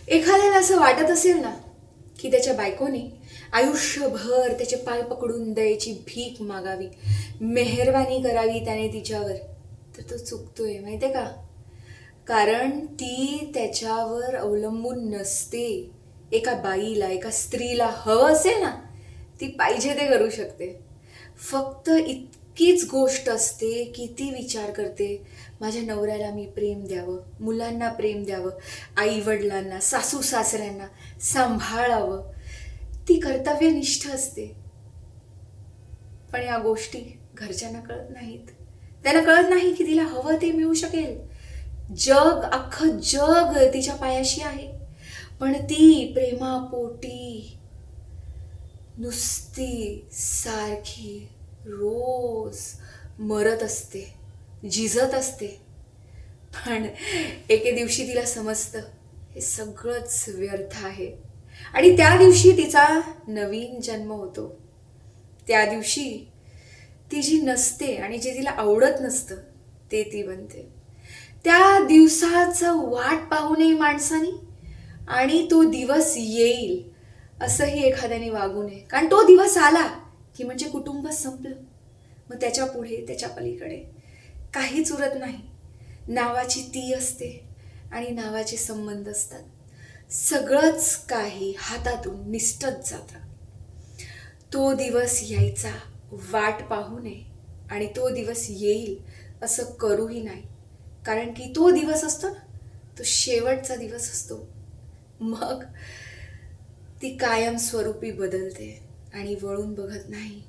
एखाद्याला असं वाटत असेल ना की त्याच्या बायकोने आयुष्यभर त्याचे पाय पकडून द्यायची भीक मागावी, मेहरबानी करावी त्याने तिच्यावर, तर तो चुकतोय माहितीये का. कारण ती त्याच्यावर अवलंबून नसते. एका बाईला, एका स्त्रीला हवं असेल ना, ती पाहिजे ते करू शकते. फक्त इतकीच गोष्ट असते की ती विचार करते, माझ्या नवऱ्याला मी प्रेम द्यावं, मुलांना प्रेम द्यावं, आई वडिलांना, सासू सासऱ्यांना सांभाळावं. ती कर्तव्यनिष्ठ असते. पण या गोष्टी घरच्यांना कळत नाहीत. त्यांना कळत नाही की तिला हवं ते मिळू शकेल. जग, अख्खं जग तिच्या पायाशी आहे, पण ती प्रेमापोटी नुसती सारखी रोज मरत असते, झिजत असते. पण एके दिवशी तिला समजतं हे सगळंच व्यर्थ आहे, आणि त्या दिवशी तिचा नवीन जन्म होतो. त्या दिवशी ती जी नसते आणि जे तिला आवडत नसतं ते ती बनते. त्या दिवसाचं वाट पाहू नये माणसानी, आणि तो दिवस येईल असंही एखाद्याने वागू नये. कारण तो दिवस आला की म्हणजे कुटुंब संपलं. मग त्याच्या पुढे, त्याच्या पलीकडे काहीच उरत नाही. नावाची ती असते आणि नावाचे संबंध असतात. सगळंच काही हातातून निसटत जातं. तो दिवस यायचा वाट पाहू नये, आणि तो दिवस येईल असं करूही नाही. कारण की तो दिवस असतो ना, तो शेवटचा दिवस असतो. मग ती कायमस्वरूपी बदलते आणि वळून बघत नाही.